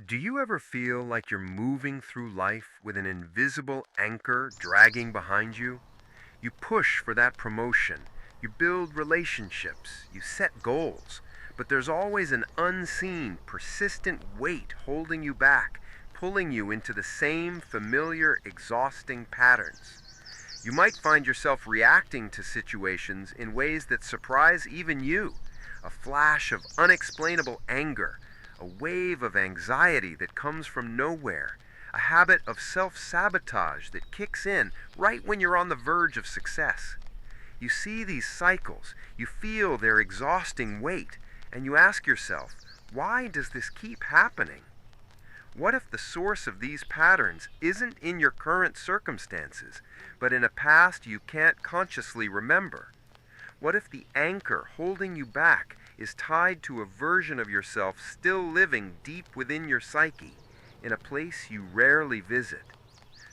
Do you ever feel like you're moving through life with an invisible anchor dragging behind you? You push for that promotion, you build relationships, you set goals, but there's always an unseen, persistent weight holding you back, pulling you into the same familiar, exhausting patterns. You might find yourself reacting to situations in ways that surprise even you. A flash of unexplainable anger, a wave of anxiety that comes from nowhere, a habit of self-sabotage that kicks in right when you're on the verge of success. You see these cycles, you feel their exhausting weight, and you ask yourself, why does this keep happening? What if the source of these patterns isn't in your current circumstances, but in a past you can't consciously remember? What if the anchor holding you back is tied to a version of yourself still living deep within your psyche, in a place you rarely visit?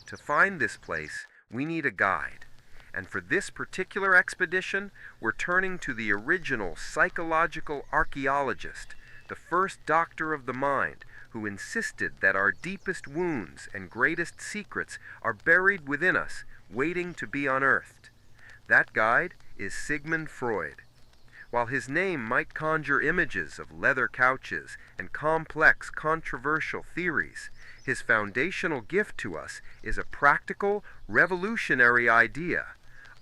To find this place, we need a guide. And for this particular expedition, we're turning to the original psychological archaeologist, the first doctor of the mind, who insisted that our deepest wounds and greatest secrets are buried within us, waiting to be unearthed. That guide is Sigmund Freud. While his name might conjure images of leather couches and complex, controversial theories, his foundational gift to us is a practical, revolutionary idea.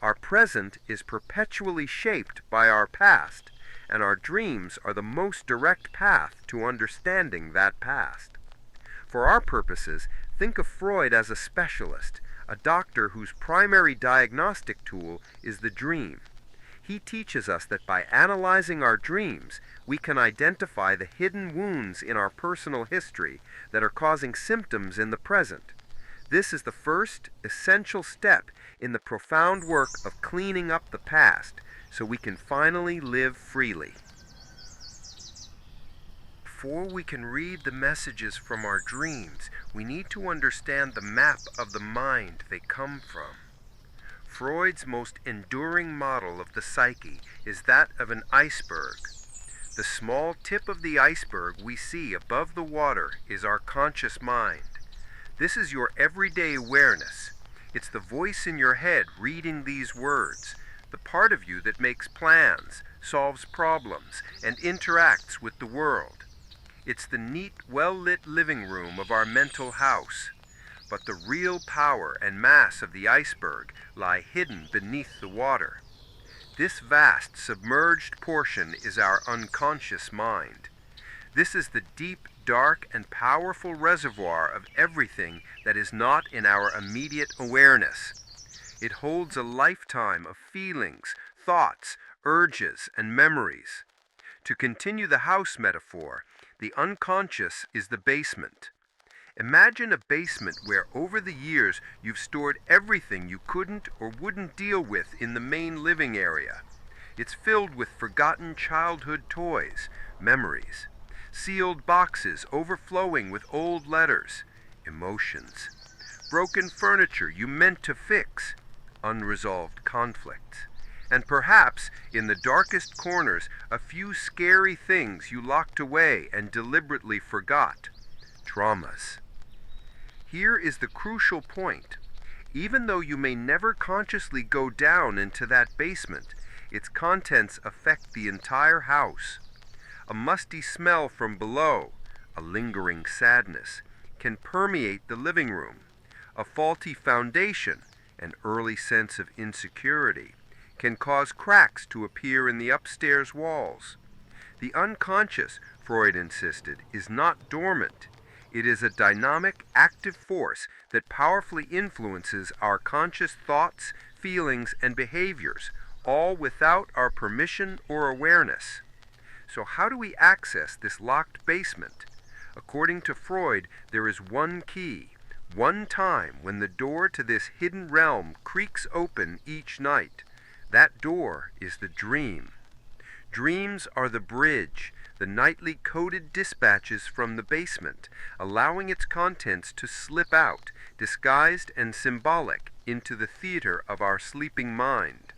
Our present is perpetually shaped by our past, and our dreams are the most direct path to understanding that past. For our purposes, think of Freud as a specialist, a doctor whose primary diagnostic tool is the dream. He teaches us that by analyzing our dreams, we can identify the hidden wounds in our personal history that are causing symptoms in the present. This is the first essential step in the profound work of cleaning up the past so we can finally live freely. Before we can read the messages from our dreams, we need to understand the map of the mind they come from. Freud's most enduring model of the psyche is that of an iceberg. The small tip of the iceberg we see above the water is our conscious mind. This is your everyday awareness. It's the voice in your head reading these words, the part of you that makes plans, solves problems, and interacts with the world. It's the neat, well-lit living room of our mental house. But the real power and mass of the iceberg lie hidden beneath the water. This vast, submerged portion is our unconscious mind. This is the deep, dark, and powerful reservoir of everything that is not in our immediate awareness. It holds a lifetime of feelings, thoughts, urges, and memories. To continue the house metaphor, the unconscious is the basement. Imagine a basement where over the years you've stored everything you couldn't or wouldn't deal with in the main living area. It's filled with forgotten childhood toys, memories, sealed boxes overflowing with old letters, emotions, broken furniture you meant to fix, unresolved conflicts, and perhaps, in the darkest corners, a few scary things you locked away and deliberately forgot, traumas. Here is the crucial point. Even though you may never consciously go down into that basement, its contents affect the entire house. A musty smell from below, a lingering sadness, can permeate the living room. A faulty foundation, an early sense of insecurity, can cause cracks to appear in the upstairs walls. The unconscious, Freud insisted, is not dormant. It is a dynamic, active force that powerfully influences our conscious thoughts, feelings, and behaviors, all without our permission or awareness. So how do we access this locked basement? According to Freud, there is one key, one time when the door to this hidden realm creaks open each night. That door is the dream. Dreams are the bridge, the nightly coded dispatches from the basement, allowing its contents to slip out, disguised and symbolic, into the theater of our sleeping mind.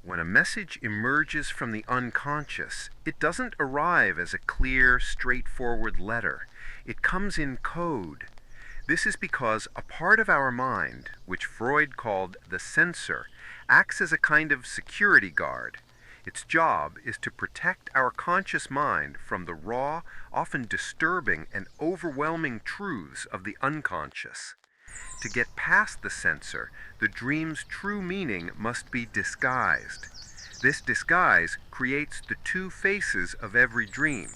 When a message emerges from the unconscious, it doesn't arrive as a clear, straightforward letter. It comes in code. This is because a part of our mind, which Freud called the censor, acts as a kind of security guard. Its job is to protect our conscious mind from the raw, often disturbing and overwhelming truths of the unconscious. To get past the censor, the dream's true meaning must be disguised. This disguise creates the two faces of every dream.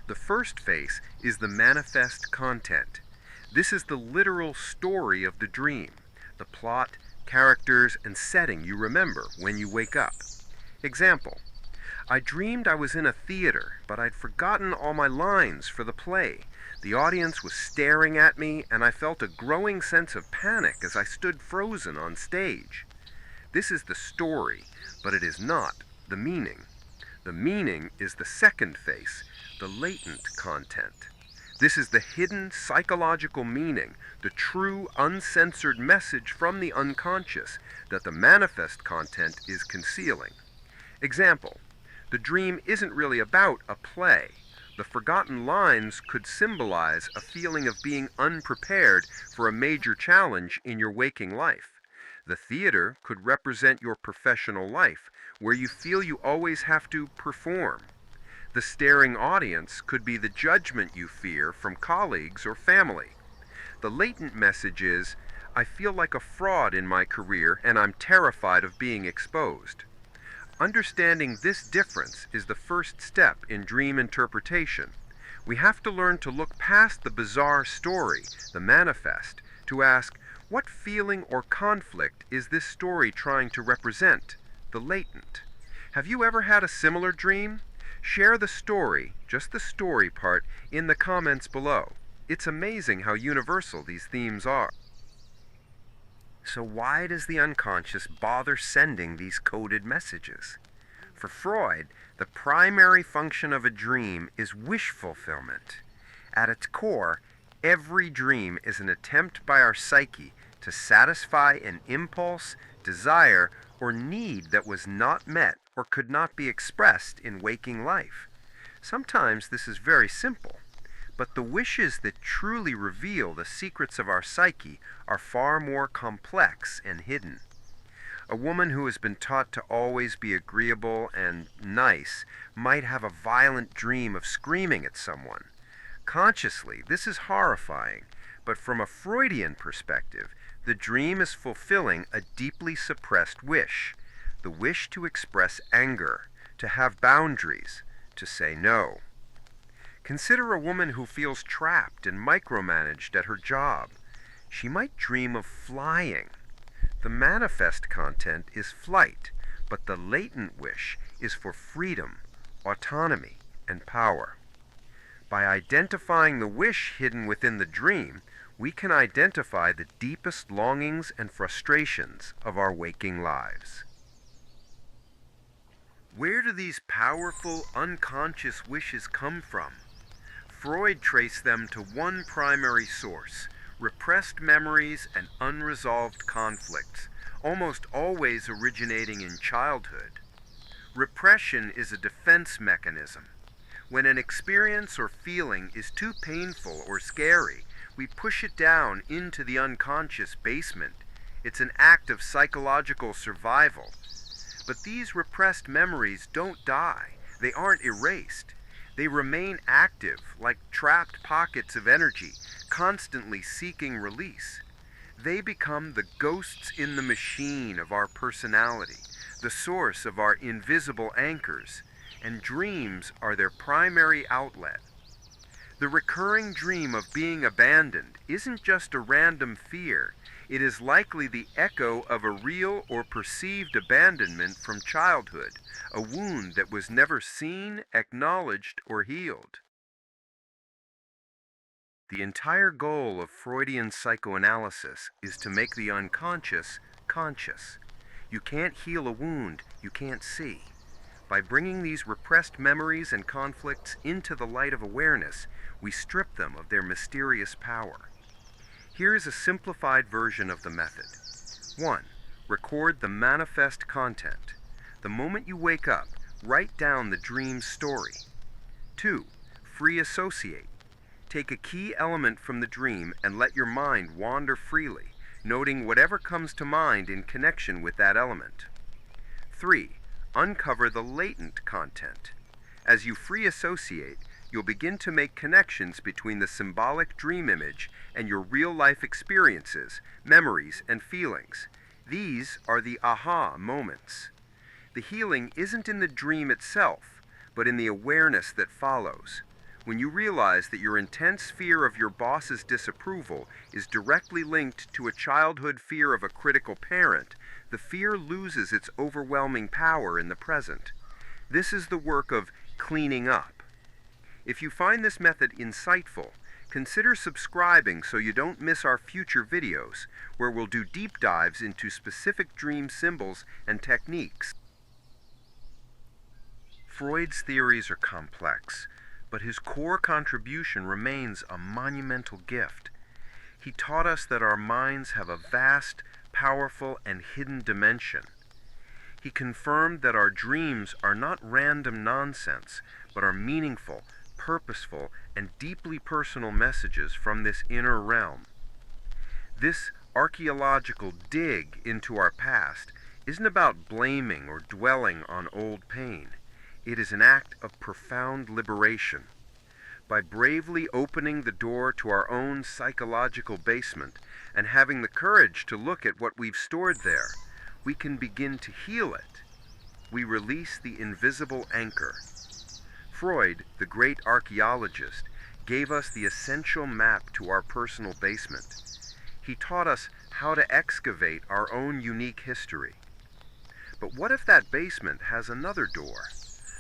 The first face is the manifest content. This is the literal story of the dream, the plot, characters, and setting you remember when you wake up. Example: I dreamed I was in a theater, but I'd forgotten all my lines for the play. The audience was staring at me, and I felt a growing sense of panic as I stood frozen on stage. This is the story, but it is not the meaning. The meaning is the second face, the latent content. This is the hidden psychological meaning, the true uncensored message from the unconscious that the manifest content is concealing. Example: the dream isn't really about a play. The forgotten lines could symbolize a feeling of being unprepared for a major challenge in your waking life. The theater could represent your professional life, where you feel you always have to perform. The staring audience could be the judgment you fear from colleagues or family. The latent message is, I feel like a fraud in my career and I'm terrified of being exposed. Understanding this difference is the first step in dream interpretation. We have to learn to look past the bizarre story, the manifest, to ask, what feeling or conflict is this story trying to represent, the latent? Have you ever had a similar dream? Share the story, just the story part, in the comments below. It's amazing how universal these themes are. So why does the unconscious bother sending these coded messages? For Freud, the primary function of a dream is wish fulfillment. At its core, every dream is an attempt by our psyche to satisfy an impulse, desire, or need that was not met or could not be expressed in waking life. Sometimes this is very simple. But the wishes that truly reveal the secrets of our psyche are far more complex and hidden. A woman who has been taught to always be agreeable and nice might have a violent dream of screaming at someone. Consciously, this is horrifying, but from a Freudian perspective, the dream is fulfilling a deeply suppressed wish, the wish to express anger, to have boundaries, to say no. Consider a woman who feels trapped and micromanaged at her job. She might dream of flying. The manifest content is flight, but the latent wish is for freedom, autonomy, and power. By identifying the wish hidden within the dream, we can identify the deepest longings and frustrations of our waking lives. Where do these powerful, unconscious wishes come from? Freud traced them to one primary source: repressed memories and unresolved conflicts, almost always originating in childhood. Repression is a defense mechanism. When an experience or feeling is too painful or scary, we push it down into the unconscious basement. It's an act of psychological survival. But these repressed memories don't die. They aren't erased. They remain active, like trapped pockets of energy, constantly seeking release. They become the ghosts in the machine of our personality, the source of our invisible anchors, and dreams are their primary outlet. The recurring dream of being abandoned isn't just a random fear. It is likely the echo of a real or perceived abandonment from childhood, a wound that was never seen, acknowledged, or healed. The entire goal of Freudian psychoanalysis is to make the unconscious conscious. You can't heal a wound you can't see. By bringing these repressed memories and conflicts into the light of awareness, we strip them of their mysterious power. Here is a simplified version of the method. 1. Record the manifest content. The moment you wake up, write down the dream's story. 2. Free associate. Take a key element from the dream and let your mind wander freely, noting whatever comes to mind in connection with that element. 3. Uncover the latent content. As you free associate, you'll begin to make connections between the symbolic dream image and your real-life experiences, memories, and feelings. These are the aha moments. The healing isn't in the dream itself, but in the awareness that follows. When you realize that your intense fear of your boss's disapproval is directly linked to a childhood fear of a critical parent, the fear loses its overwhelming power in the present. This is the work of cleaning up. If you find this method insightful, consider subscribing so you don't miss our future videos, where we'll do deep dives into specific dream symbols and techniques. Freud's theories are complex, but his core contribution remains a monumental gift. He taught us that our minds have a vast, powerful, and hidden dimension. He confirmed that our dreams are not random nonsense, but are meaningful, purposeful, and deeply personal messages from this inner realm. This archaeological dig into our past isn't about blaming or dwelling on old pain. It is an act of profound liberation. By bravely opening the door to our own psychological basement and having the courage to look at what we've stored there, we can begin to heal it. We release the invisible anchor. Freud, the great archaeologist, gave us the essential map to our personal basement. He taught us how to excavate our own unique history. But what if that basement has another door?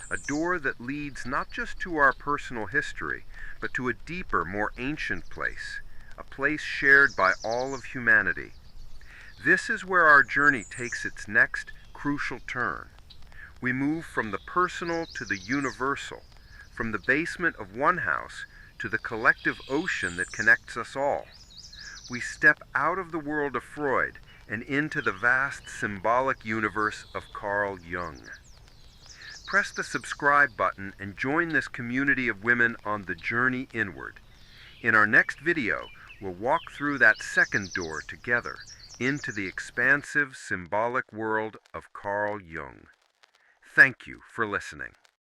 A door that leads not just to our personal history, but to a deeper, more ancient place, a place shared by all of humanity. This is where our journey takes its next crucial turn. We move from the personal to the universal, from the basement of one house to the collective ocean that connects us all. We step out of the world of Freud and into the vast symbolic universe of Carl Jung. Press the subscribe button and join this community of women on the journey inward. In our next video, we'll walk through that second door together into the expansive symbolic world of Carl Jung. Thank you for listening.